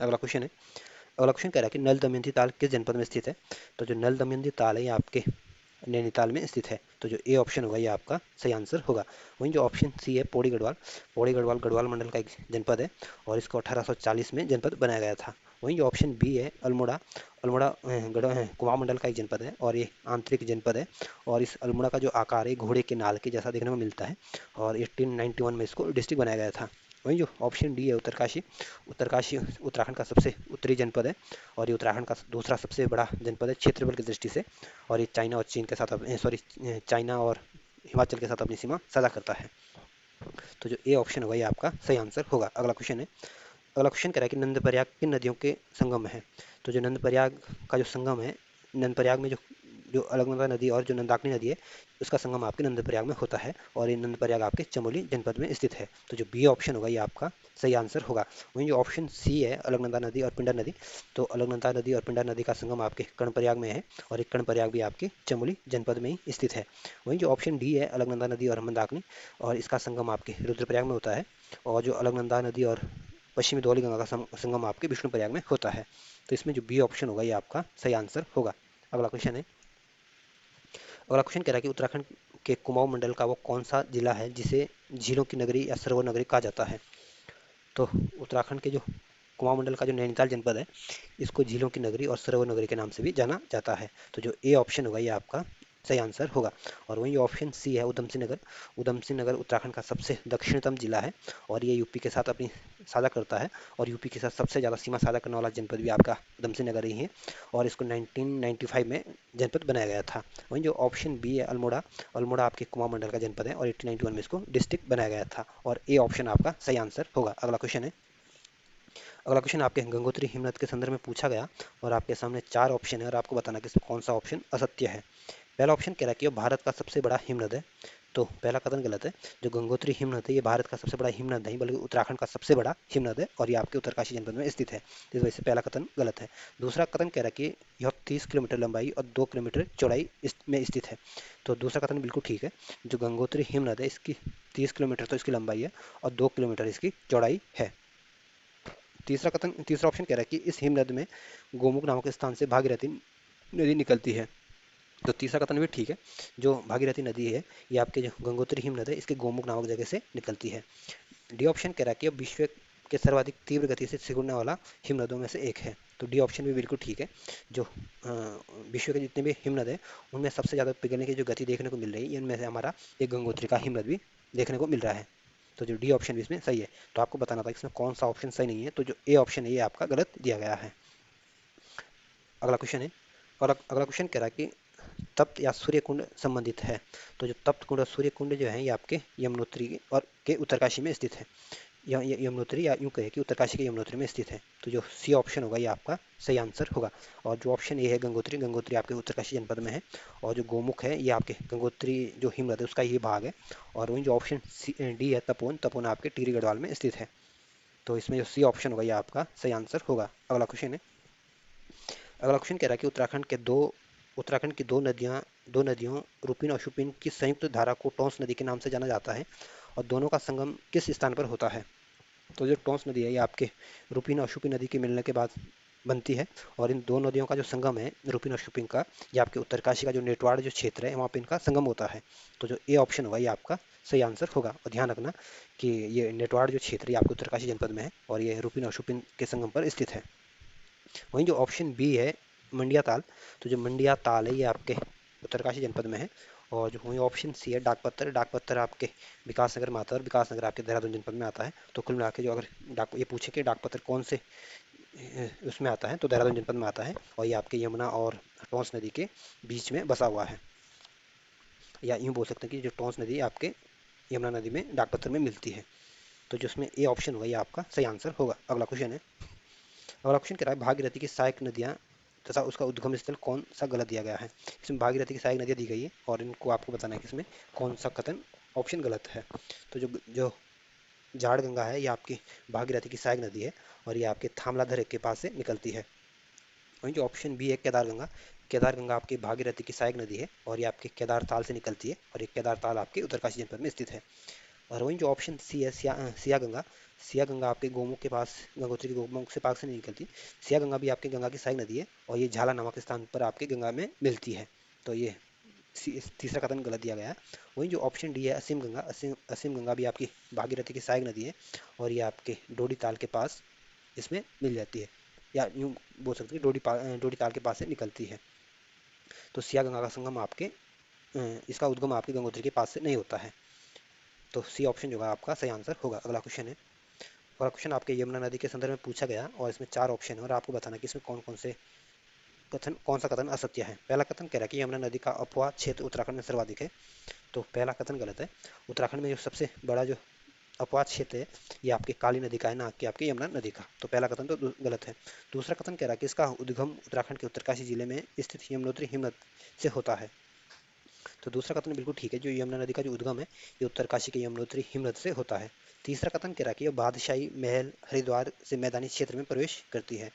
अगला क्वेश्चन है, अगला क्वेश्चन कह रहा है कि नल दमयंती ताल किस जनपद में स्थित है। तो जो नल दमयंती ताल है ये आपके नैनीताल में स्थित है। तो जो ए ऑप्शन होगा ये आपका सही आंसर होगा। वहीं जो ऑप्शन सी है पौड़ी गढ़वाल, पौड़ी गढ़वाल गढ़वाल मंडल का एक जनपद है और इसको 1840 में जनपद बनाया गया था। वहीं जो ऑप्शन बी है अल्मोड़ा, अल्मोड़ा कुमाऊं मंडल का एक जनपद है और ये आंतरिक जनपद है। और इस अल्मोड़ा का जो आकार है घोड़े के नाल के जैसा देखने को मिलता है और 1891 में इसको डिस्ट्रिक्ट बनाया गया था। वहीं जो ऑप्शन डी है उत्तरकाशी, उत्तरकाशी उत्तराखंड का सबसे उत्तरी जनपद है और ये उत्तराखंड का दूसरा सबसे बड़ा जनपद है क्षेत्रफल की दृष्टि से। और ये चाइना और चीन के साथ चाइना और हिमाचल के साथ अपनी सीमा साझा करता है। तो जो ए ऑप्शन होगा ये आपका सही आंसर होगा। अगला क्वेश्चन है, अगला क्वेश्चन कह रहा है कि नंदप्रयाग किन नदियों के संगम है। तो जो नंदप्रयाग का जो संगम है, नंदप्रयाग में जो जो अलकनंदा नदी और जो नंदाकिनी नदी है उसका संगम आपके नंदप्रयाग में होता है और ये नंदप्रयाग आपके चमोली जनपद में स्थित है। तो जो बी ऑप्शन होगा ये आपका सही आंसर होगा। वहीं जो ऑप्शन सी है अलकनंदा नदी और पिंडर नदी, तो अलकनंदा नदी और पिंडर नदी का संगम आपके कर्णप्रयाग में है और एक कर्णप्रयाग भी आपके चमोली जनपद में ही स्थित है। वहीं जो ऑप्शन डी है अलकनंदा नदी और मंदाकिनी और इसका संगम आपके रुद्रप्रयाग में होता है। और जो अलकनंदा नदी और पश्चिमी धौलीगंगा का संगम आपके विष्णुप्रयाग में होता है। तो इसमें जो बी ऑप्शन होगा ये आपका सही आंसर होगा। अगला क्वेश्चन है, अगला क्वेश्चन कह रहा है कि उत्तराखंड के कुमाऊं मंडल का वो कौन सा जिला है जिसे झीलों की नगरी या सरोवर नगरी कहा जाता है। तो उत्तराखंड के जो कुमाऊं मंडल का जो नैनीताल जनपद है, इसको झीलों की नगरी और सरोवर नगरी के नाम से भी जाना जाता है। तो जो ए ऑप्शन होगा ये आपका सही आंसर होगा। और वहीं ऑप्शन सी है उधम सिंह नगर। उधम सिंह नगर उत्तराखंड का सबसे दक्षिणतम जिला है और ये यूपी के साथ अपनी साझा करता है, और यूपी के साथ सबसे ज़्यादा सीमा साझा करने वाला जनपद भी आपका उधम सिंह नगर ही है, और इसको 1995 में जनपद बनाया गया था। वहीं जो ऑप्शन बी है अल्मोड़ा, अल्मोड़ा आपके कुमाऊं मंडल का जनपद है और 1891 में इसको डिस्ट्रिक्ट बनाया गया था, और ए ऑप्शन आपका सही आंसर होगा। अगला क्वेश्चन है, अगला क्वेश्चन आपके गंगोत्री हिमनद के संदर्भ में पूछा गया और आपके सामने चार ऑप्शन है और आपको बताना कि इसमें कौन सा ऑप्शन असत्य है। पहला ऑप्शन कह रहा है कि ये भारत का सबसे बड़ा हिमनद है, तो पहला कथन गलत है। जो गंगोत्री हिमनद है ये भारत का सबसे बड़ा हिमनद नहीं बल्कि उत्तराखंड का सबसे बड़ा हिमनद है और ये आपके उत्तरकाशी जनपद में स्थित है, तो इस वजह से पहला कथन गलत है। दूसरा कथन कह रहा है कि यह 30 किलोमीटर लंबाई और 2 किलोमीटर चौड़ाई में स्थित है, तो दूसरा कथन बिल्कुल ठीक है। जो गंगोत्री हिमनद है इसकी 30 किलोमीटर तो इसकी लंबाई है और 2 किलोमीटर इसकी चौड़ाई है। तीसरा ऑप्शन कह रहा है कि इस हिमनद में गोमुख नामक स्थान से भागीरथी नदी निकलती है, तो तीसरा कथन भी ठीक है। जो भागीरथी नदी है ये आपके जो गंगोत्री हिमनद है इसके गोमुख नामक जगह से निकलती है। डी ऑप्शन कह रहा है कि अब विश्व के सर्वाधिक तीव्र गति से सिकुड़ने वाला हिमनदों में से एक है, तो डी ऑप्शन भी बिल्कुल ठीक है। जो विश्व के जितने भी हिमनद है उनमें सबसे ज़्यादा पिघलने की जो गति देखने को मिल रही है इनमें से हमारा एक गंगोत्री का हिमनद भी देखने को मिल रहा है, तो जो डी ऑप्शन भी इसमें सही है। तो आपको बताना था कि इसमें कौन सा ऑप्शन सही नहीं है, तो जो ए ऑप्शन है ये आपका गलत दिया गया है। अगला क्वेश्चन है, और अगला क्वेश्चन कह रहा है कि तप्त या सूर्य कुंड संबंधित है। तो जो तप्त कुंड और सूर्य कुंड जो है ये आपके यमुनोत्री और के उत्तरकाशी में स्थित है। यमुनोत्री या यूं कहे कि उत्तरकाशी के यमुनोत्री में स्थित है, तो जो सी ऑप्शन होगा ये आपका सही आंसर होगा। और जो ऑप्शन ए है गंगोत्री, गंगोत्री आपके उत्तरकाशी जनपद में है, और जो गोमुख है ये आपके गंगोत्री जो हिमनद है उसका ही भाग है। और वहीं जो ऑप्शन डी है तपोन, तपोन आपके टिहरी गढ़वाल में स्थित है, तो इसमें जो सी ऑप्शन होगा ये आपका सही आंसर होगा। अगला क्वेश्चन है, अगला क्वेश्चन कह रहा है कि उत्तराखंड की दो नदियों रुपिन और शुपिन की संयुक्त धारा को टोंस नदी के नाम से जाना जाता है और दोनों का संगम किस स्थान पर होता है। तो जो टोंस नदी है ये आपके रुपिन और शुपिन नदी के मिलने के बाद बनती है, और इन दो नदियों का जो संगम है रुपिन और शुपिन का, ये आपके उत्तरकाशी का जो नेटवाड़ जो क्षेत्र है वहाँ पे इनका संगम होता है, तो जो ए ऑप्शन होगा ये आपका सही आंसर होगा। और ध्यान रखना कि ये नेटवाड़ जो क्षेत्र है ये आपके उत्तरकाशी जनपद में है और ये रुपिन और शुपिन के संगम पर स्थित है। वहीं जो ऑप्शन बी है मंडिया ताल, तो जो मंडिया ताल है ये आपके उत्तरकाशी जनपद में है। और जो वहीं ऑप्शन सी है डाकपत्तर, डाकपत्तर आपके विकासनगर में आता है और विकासनगर आपके देहरादून जनपद में आता है। तो कुल मिला के जो अगर डाक ये पूछे कि डाकपत्तर कौन से उसमें आता है तो देहरादून जनपद में आता है, और ये आपके यमुना और टोंस नदी के बीच में बसा हुआ है, या यूँ बोल सकते हैं कि जो टोंस नदी आपके यमुना नदी में डाकपत्तर में मिलती है, तो जो उसमें ए ऑप्शन होगा ये आपका सही आंसर होगा। अगला क्वेश्चन है, अगला ऑप्शन कह रहा है भागीरथी की सहायक नदियाँ तथा उसका उद्गम स्थल कौन सा गलत दिया गया है। इसमें भागीरथी की सहायक नदियाँ दी गई है और इनको आपको बताना है कि इसमें कौन सा कथन ऑप्शन गलत है। तो जो जो झाड़ गंगा है ये आपकी भागीरथी की सहायक नदी है और ये आपके थामलाधर के पास से निकलती है। वहीं जो ऑप्शन बी है केदार गंगा, केदार गंगा आपकी भागीरथी की सहायक नदी है और ये आपके केदार ताल से निकलती है और ये केदार ताल आपके उत्तरकाशी जनपद में स्थित है। और वहीं जो ऑप्शन सी है सिया गंगा, सिया गंगा आपके गोमुख के पास गंगोत्री के गोमुख से पास से नहीं निकलती। सिया गंगा भी आपके गंगा की सहायक नदी है और ये झाला नामक स्थान पर आपके गंगा में मिलती है, तो ये तीसरा कथन गलत दिया गया है। वहीं जो ऑप्शन डी है असीम गंगा, असीम गंगा भी आपकी भागीरथी की सहायक नदी है और ये आपके डोडी ताल के पास इसमें मिल जाती है, या यूँ बोल सकते हैं डोडी ताल के पास से निकलती है। तो सिया गंगा का संगम आपके इसका उद्गम आपके गंगोत्री के पास से नहीं होता है, तो सी ऑप्शन जो है आपका सही आंसर होगा। अगला क्वेश्चन है, अगला क्वेश्चन आपके यमुना नदी के संदर्भ में पूछा गया और इसमें चार ऑप्शन है और आपको बताना कि इसमें कौन सा कथन असत्य है। पहला कथन कह रहा है कि यमुना नदी का अपवाह क्षेत्र उत्तराखंड में सर्वाधिक है, तो पहला कथन गलत है। उत्तराखंड में जो सबसे बड़ा जो अपवाह क्षेत्र है ये आपके काली नदी का है, ना कि आपके यमुना नदी का, तो पहला कथन तो गलत है। दूसरा कथन कह रहा है कि इसका उद्गम उत्तराखंड के उत्तरकाशी जिले में स्थित यमुनोत्री हिमनद से होता है, तो दूसरा कथन बिल्कुल ठीक है। जो यमुना नदी का जो उद्गम है ये उत्तरकाशी के यमुनोत्री हिमनद से होता है। तीसरा कथन कह रहा है कि यह बादशाही महल हरिद्वार से मैदानी क्षेत्र में प्रवेश करती है,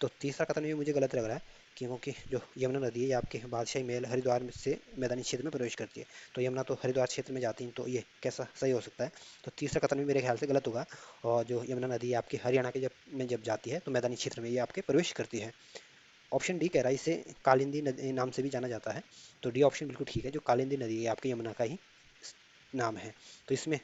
तो तीसरा कथन भी मुझे गलत लग रहा है, क्योंकि जो यमुना नदी है ये आपके बादशाही महल हरिद्वार से मैदानी क्षेत्र में प्रवेश करती है, तो यमुना तो हरिद्वार क्षेत्र में जाती है, तो ये कैसा सही हो सकता है। तो तीसरा कथन भी मेरे ख्याल से गलत होगा, और जो यमुना नदी है आपकी हरियाणा के जब जाती है तो मैदानी क्षेत्र में ये आपके प्रवेश करती है। ऑप्शन डी कह रहा है इसे कालिंदी नदी नाम से भी जाना जाता है। तो डी ऑप्शन बिल्कुल ठीक है, जो कालिंदी नदी है आपके यमुना का ही नाम है। तो इसमें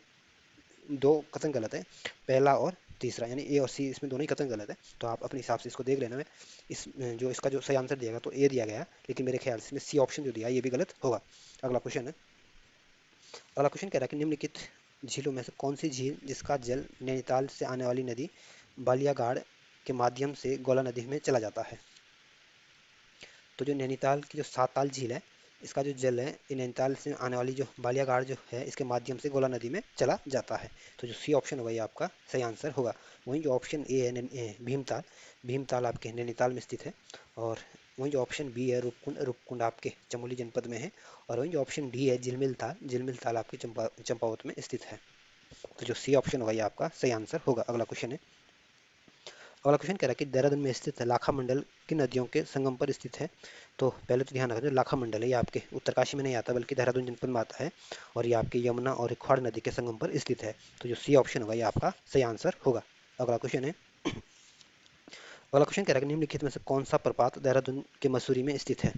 दो कथन गलत है, पहला और तीसरा, यानी ए और सी इसमें दोनों ही कथन गलत है। तो आप अपने हिसाब से इसको देख लेना। में इस जो इसका जो सही आंसर दिया गया तो ए दिया गया है, लेकिन मेरे ख्याल से इसमें सी ऑप्शन जो दिया है ये भी गलत होगा। अगला क्वेश्चन है। अगला क्वेश्चन कह रहा है कि निम्नलिखित झीलों में से कौन सी झील जिसका जल नैनीताल से आने वाली नदी बालियागाड़ के माध्यम से गोला नदी में चला जाता है। तो जो नैनीताल की जो सात झील है, इसका जो जल है ये नैनीताल से आने वाली जो बालियागाड़ जो है इसके माध्यम से गोला नदी में चला जाता है। तो जो सी ऑप्शन होगा ये आपका सही आंसर होगा। वहीं जो ऑप्शन ए है भीमताल, भीमताल आपके नैनीताल में स्थित है। और वहीं जो ऑप्शन बी है रूपकुंड, रूपकुंड आपके चमोली जनपद में है। और वहीं जो ऑप्शन डी है झिलमिल ताल, झिलमिल ताल आपके चंपावत में स्थित है। तो जो सी ऑप्शन होगा ये आपका सही आंसर होगा। अगला क्वेश्चन है। अगला क्वेश्चन कह रहा है कि देहरादून में स्थित लाखा मंडल की नदियों के संगम पर स्थित है। तो पहले तो ध्यान रखना, लाखा मंडल है ये आपके उत्तरकाशी में नहीं आता बल्कि देहरादून जनपद में आता है। और ये आपके यमुना और खाड़ नदी के संगम पर स्थित है। तो जो सी ऑप्शन होगा ये आपका सही आंसर होगा। अगला क्वेश्चन है। अगला क्वेश्चन कह रहा है कि निम्नलिखित में से कौन सा प्रपात देहरादून के मसूरी में स्थित है।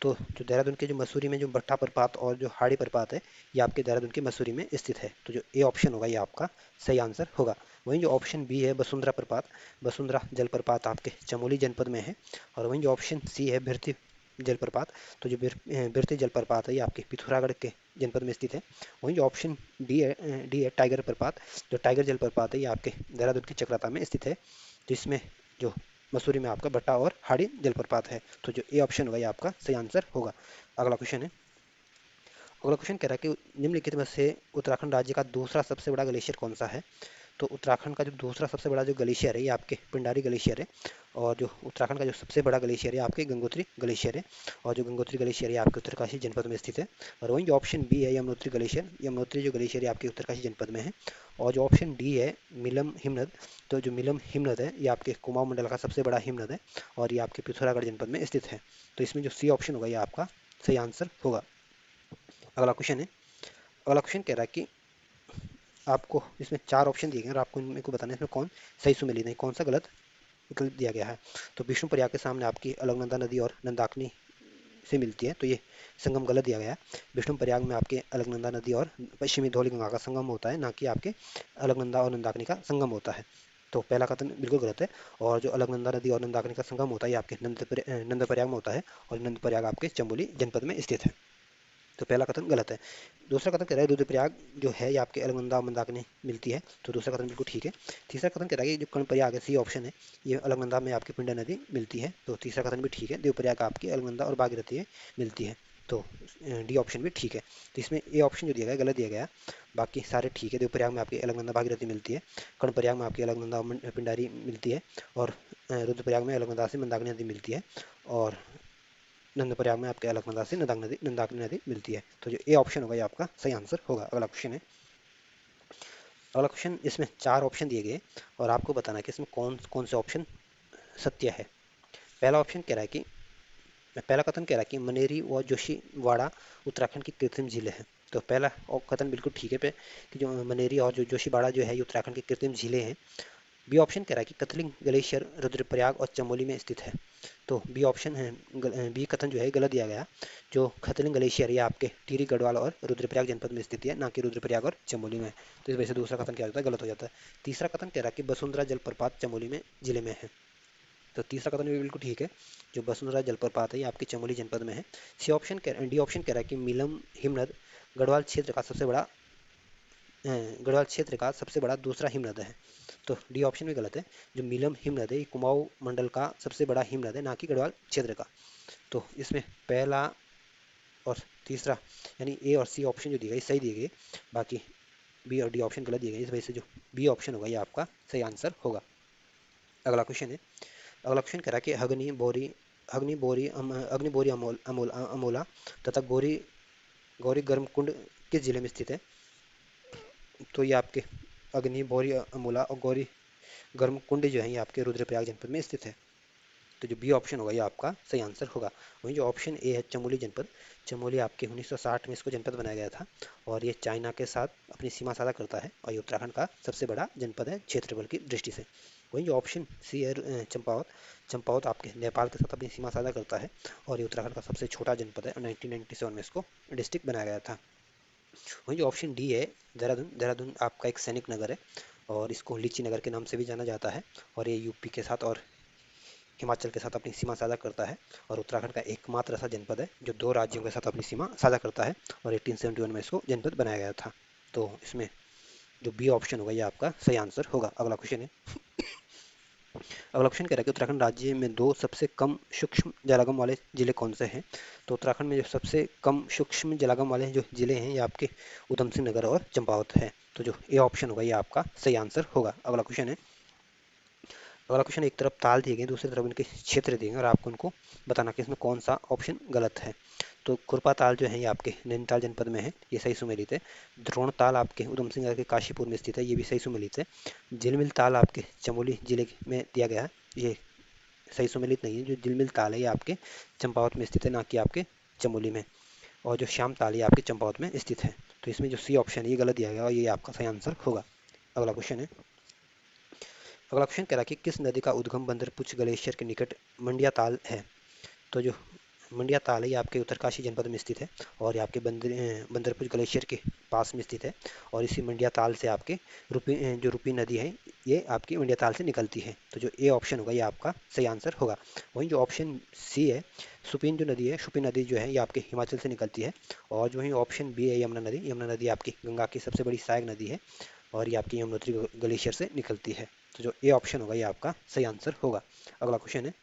तो जो देहरादून के जो मसूरी में जो भट्टा प्रपात और जो हाड़ी प्रपात है ये आपके देहरादून के मसूरी में स्थित है। तो जो ए ऑप्शन होगा ये आपका सही आंसर होगा। वहीं जो ऑप्शन बी है वसुंधरा प्रपात, वसुंधरा जलप्रपात आपके चमोली जनपद में है। और वहीं जो ऑप्शन सी है भिरती जलप्रपात, तो जो भिरती जलप्रपात है ये आपके पिथौरागढ़ के जनपद में स्थित है। वहीं जो ऑप्शन डी है टाइगर प्रपात, जो टाइगर जलप्रपात है ये आपके देहरादून के चक्राता में स्थित है। जिसमें जो मसूरी में आपका भट्टा और हाड़ी जलप्रपात है। तो जो ए ऑप्शन होगा ये आपका सही आंसर होगा। अगला क्वेश्चन है। अगला क्वेश्चन कह रहा है कि निम्नलिखित में से उत्तराखंड राज्य का दूसरा सबसे बड़ा ग्लेशियर कौन सा है। तो उत्तराखंड का जो दूसरा सबसे बड़ा जो ग्लेशियर है ये आपके पिंडारी ग्लेशियर है। और जो उत्तराखंड का जो सबसे बड़ा ग्लेशियर है आपके गंगोत्री ग्लेशियर है। और जो गंगोत्री ग्लेशियर है आपके उत्तरकाशी जनपद में स्थित है। और वहीं जो ऑप्शन बी है यमुनोत्री ग्लेशियर, यमुनोत्री जो ग्लेशियर है आपके उत्तरकाशी जनपद में है। और जो ऑप्शन डी है मिलम हिमनद, तो जो मिलम हिमनद है ये आपके कुमाऊं मंडल का सबसे बड़ा हिमनद है। और ये आपके पिथौरागढ़ जनपद में स्थित है। तो इसमें जो सी ऑप्शन होगा ये आपका सही आंसर होगा। अगला क्वेश्चन है। अगला क्वेश्चन कह रहा है कि आपको इसमें चार ऑप्शन दिए गए हैं और आपको इनमें को बताना है इसमें कौन सही सुमेलित है, कौन सा गलत विकल्प दिया गया है। तो विष्णु प्रयाग के सामने आपकी अलकनंदा नदी और नंदाकिनी से मिलती है, तो ये संगम गलत दिया गया है। विष्णु प्रयाग में आपके अलकनंदा नदी और पश्चिमी धौलीगंगा का संगम होता है, ना कि आपके अलकनंदा और नंदाकिनी का संगम होता है। तो पहला कथन बिल्कुल गलत है। और जो अलकनंदा नदी और नंदाकिनी का संगम होता है ये आपके नंद प्रयाग में होता है। और नंद प्रयाग आपके चमोली जनपद में स्थित है। तो पहला कथन गलत है। दूसरा कथन कह रहा है रुद्रप्रयाग जो है ये आपके अलकनंदा और मंदाकिनी मिलती है, तो दूसरा कथन बिल्कुल ठीक है। तीसरा कथन कह रहा है कि जो कर्णप्रयाग है सी ऑप्शन है ये अलकनंदा में आपकी पिंडा नदी मिलती है, तो तीसरा कथन भी ठीक है। देवप्रयाग आपकी अलकनंदा और भागीरथी में मिलती है, तो डी ऑप्शन भी ठीक है। तो इसमें ए ऑप्शन जो दिया गया गलत दिया गया, बाकी सारे ठीक है। देवप्रयाग में आपकी अलकनंदा भागीरथी मिलती है, कर्णप्रयाग में आपकी अलकनंदा और पिंडारी मिलती है। और रुद्रप्रयाग में अलकनंदा से मंदाकिनी नदी मिलती है। और नंदप्रयाग में आपके अलकनंदा से नंदाकिनी नदी मिलती है। तो जो ए ऑप्शन होगा ये आपका सही आंसर होगा। अगला क्वेश्चन है। अगला क्वेश्चन, इसमें चार ऑप्शन दिए गए और आपको बताना है कि इसमें कौन कौन से ऑप्शन सत्य है। पहला ऑप्शन कह रहा है कि पहला कथन कह रहा है कि मनेरी व जोशीवाड़ा उत्तराखंड की कृत्रिम झीलें हैं। तो पहला कथन बिल्कुल ठीक है पे कि जो मनेरी और जो जोशीवाड़ा जो है ये उत्तराखंड की कृत्रिम झीलें हैं। बी ऑप्शन कह रहा है कि कथलिंग ग्लेशियर रुद्रप्रयाग और चमोली में स्थित है। तो बी ऑप्शन है, बी कथन जो है गलत दिया गया। जो खतलिंग ग्लेशियर ये आपके टिहरी गढ़वाल और रुद्रप्रयाग जनपद में स्थित है, ना कि रुद्रप्रयाग और चमोली में। तो इस वजह से दूसरा कथन क्या होता है, गलत हो जाता है। तीसरा कथन कह रहा है कि वसुंधरा जलप्रपात चमोली में जिले में है। तो तीसरा कथन भी बिल्कुल ठीक है। जो वसुंधरा जलप्रपात है ये आपके चमोली जनपद में है। डी ऑप्शन कह रहा है कि मिलम हिमनद गढ़वाल क्षेत्र का सबसे बड़ा गढ़वाल क्षेत्र का सबसे बड़ा दूसरा हिमनद है। तो डी ऑप्शन भी गलत है। जो मिलम हिमनद है ये कुमाऊं मंडल का सबसे बड़ा हिमनद है, ना कि गढ़वाल क्षेत्र का। तो इसमें पहला और तीसरा यानी ए और सी ऑप्शन जो दिए गए सही दिए गए, बाकी बी और डी ऑप्शन गलत दिए गए। इस वजह से जो बी ऑप्शन होगा ये आपका सही आंसर होगा। अगला क्वेश्चन है। अगला क्वेश्चन कह रहा है कि अग्निबोरी अमोला तथा गौरी गौरी गर्मकुंड किस जिले में स्थित है। तो ये आपके अग्नि बोरी अमूला और गौरी गर्म कुंड जो है ये आपके रुद्रप्रयाग जनपद में स्थित है। तो जो बी ऑप्शन होगा ये आपका सही आंसर होगा। वहीं जो ऑप्शन ए है चमोली जनपद, चमोली आपके 1960 में इसको जनपद बनाया गया था और ये चाइना के साथ अपनी सीमा साझा करता है और ये उत्तराखंड का सबसे बड़ा जनपद है क्षेत्रफल की दृष्टि से। वहीं जो ऑप्शन सी है चंपावत, चंपावत आपके नेपाल के साथ अपनी सीमा साझा करता है और ये उत्तराखंड का सबसे छोटा जनपद है और 1997 में इसको डिस्ट्रिक्ट बनाया गया था। वहीं जो ऑप्शन डी है देहरादून, देहरादून आपका एक सैनिक नगर है और इसको लीची नगर के नाम से भी जाना जाता है और ये यूपी के साथ और हिमाचल के साथ अपनी सीमा साझा करता है और उत्तराखंड का एकमात्र ऐसा जनपद है जो दो राज्यों के साथ अपनी सीमा साझा करता है और 1871 में इसको जनपद बनाया गया था। तो इसमें जो बी ऑप्शन होगा ये आपका सही आंसर होगा। अगला क्वेश्चन है, अगला क्वेश्चन कह रहा है कि उत्तराखंड राज्य में दो सबसे कम सूक्ष्म जलागम वाले जिले कौन से हैं। तो उत्तराखंड में जो सबसे कम सूक्ष्म जलागम वाले जो जिले हैं ये आपके उधम सिंह नगर और चंपावत है। तो जो ए ऑप्शन होगा ये आपका सही आंसर होगा। अगला क्वेश्चन है, अगला क्वेश्चन, एक तरफ ताल दिए गए दूसरी तरफ इनके क्षेत्र दिए गए और आपको उनको बताना कि इसमें कौन सा ऑप्शन गलत है। तो कुरपा ताल जो है ये आपके नैनीताल जनपद में है, ये सही सुमेलित है। द्रोण ताल आपके उधम सिंह नगर के काशीपुर में स्थित है, ये भी सही सुमेलित है। झिलमिल ताल आपके चमोली जिले में दिया गया है, ये सही सुमेलित नहीं है। जो झिलमिल ताल है ये आपके चंपावत में स्थित है, ना कि आपके चमोली में। और जो श्याम ताल ये आपके चंपावत में स्थित है। तो इसमें जो सी ऑप्शन है ये गलत दिया गया और ये आपका सही आंसर होगा। अगला क्वेश्चन है, अगला क्वेश्चन कह रहा है कि किस नदी का उद्गम बंदरपुच ग्लेशियर के निकट मंडिया ताल है। तो जो मंडिया ताल है ये आपके उत्तरकाशी जनपद में स्थित है और ये आपके बंदरपुर ग्लेशियर के पास में स्थित है और इसी मंडिया ताल से आपके जो रूपी नदी है ये आपकी मंडिया ताल से निकलती है। तो जो ए ऑप्शन होगा ये आपका सही आंसर होगा। वहीं जो ऑप्शन सी है सुपीन जो नदी है, शुपी नदी जो है ये आपके हिमाचल से निकलती है। और जो वहीं ऑप्शन बी है यमुना नदी, यमुना नदी आपकी गंगा की सबसे बड़ी सहायक नदी है और ये आपकी यमुनोत्री ग्लेशियर से निकलती है। तो जो ए ऑप्शन होगा ये आपका सही आंसर होगा। अगला क्वेश्चन है,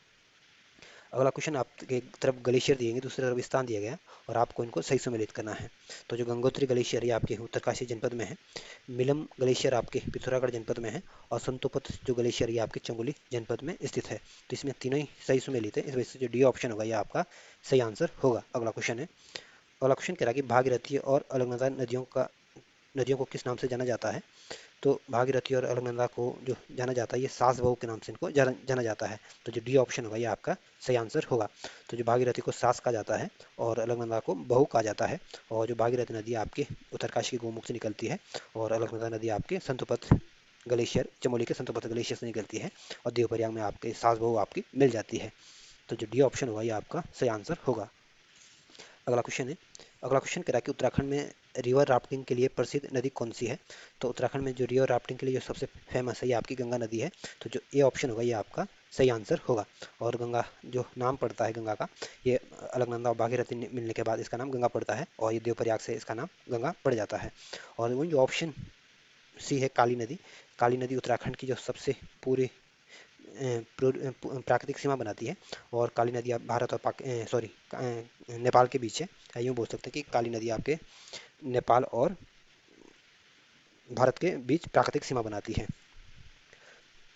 अगला क्वेश्चन आपके एक तरफ ग्लेशियर दिएंगे दूसरी तरफ स्थान दिया गया और आपको इनको सही सम्मिलित करना है। तो जो गंगोत्री ग्लेशियर ये आपके उत्तरकाशी जनपद में है, मिलम ग्लेशियर आपके पिथौरागढ़ जनपद में है और संतोपत जो ग्लेशियर ये आपके चमोली जनपद में स्थित है। तो इसमें तीनों ही सही सम्मिलित है, इस वजह से जो डी ऑप्शन होगा ये आपका सही आंसर होगा। अगला क्वेश्चन है, अगला क्वेश्चन कह रहा है कि भागीरथी और अलकनंदा नदियों को किस नाम से जाना जाता है। तो भागीरथी और अलकनंदा को जो जाना जाता है ये सास बहू के नाम से इनको जाना जाता है। तो जो डी ऑप्शन होगा ये आपका सही आंसर होगा। तो जो भागीरथी को सास कहा जाता है और अलकनंदा को बहू कहा जाता है और जो भागीरथी नदी आपके उत्तरकाशी के गोमुख से निकलती है और अलकनंदा नदी आपके संतोपत ग्लेशियर चमोली के संतोपत ग्लेशियर से निकलती है और देवप्रयाग में आपके सास बहू आपकी मिल जाती है। तो जो डी ऑप्शन होगा ये आपका सही आंसर होगा। अगला क्वेश्चन है, अगला क्वेश्चन कह रहा है कि उत्तराखंड में रिवर राफ्टिंग के लिए प्रसिद्ध नदी कौन सी है। तो उत्तराखंड में जो रिवर राफ्टिंग के लिए जो सबसे फेमस है ये आपकी गंगा नदी है। तो जो ए ऑप्शन होगा ये आपका सही आंसर होगा। और गंगा जो नाम पड़ता है गंगा का, ये अलकनंदा और भागीरथी मिलने के बाद इसका नाम गंगा पड़ता है और ये देवप्रयाग से इसका नाम गंगा पड़ जाता है। और वही जो ऑप्शन सी है काली नदी, काली नदी उत्तराखंड की जो सबसे पूरी प्राकृतिक सीमा बनाती है और काली नदी आप भारत और नेपाल के बीच है। यूँ बोल सकते हैं कि काली नदी आपके नेपाल और भारत के बीच प्राकृतिक सीमा बनाती है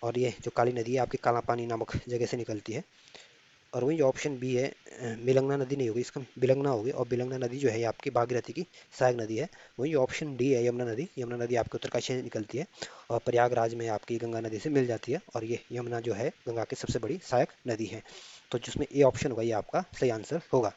और ये जो काली नदी है आपकी काला पानी नामक जगह से निकलती है। और वही जो ऑप्शन बी है बिलंगना नदी नहीं होगी, इसका बिलंगना होगी और बिलंगना नदी जो है ये आपकी भागीरथी की सहायक नदी है। वही ऑप्शन डी है यमुना नदी, यमुना नदी आपके उत्तरकाशी से निकलती है और प्रयागराज में आपकी गंगा नदी से मिल जाती है और ये यमुना जो है गंगा की सबसे बड़ी सहायक नदी है। तो जिसमें ए ऑप्शन होगा ये आपका सही आंसर होगा।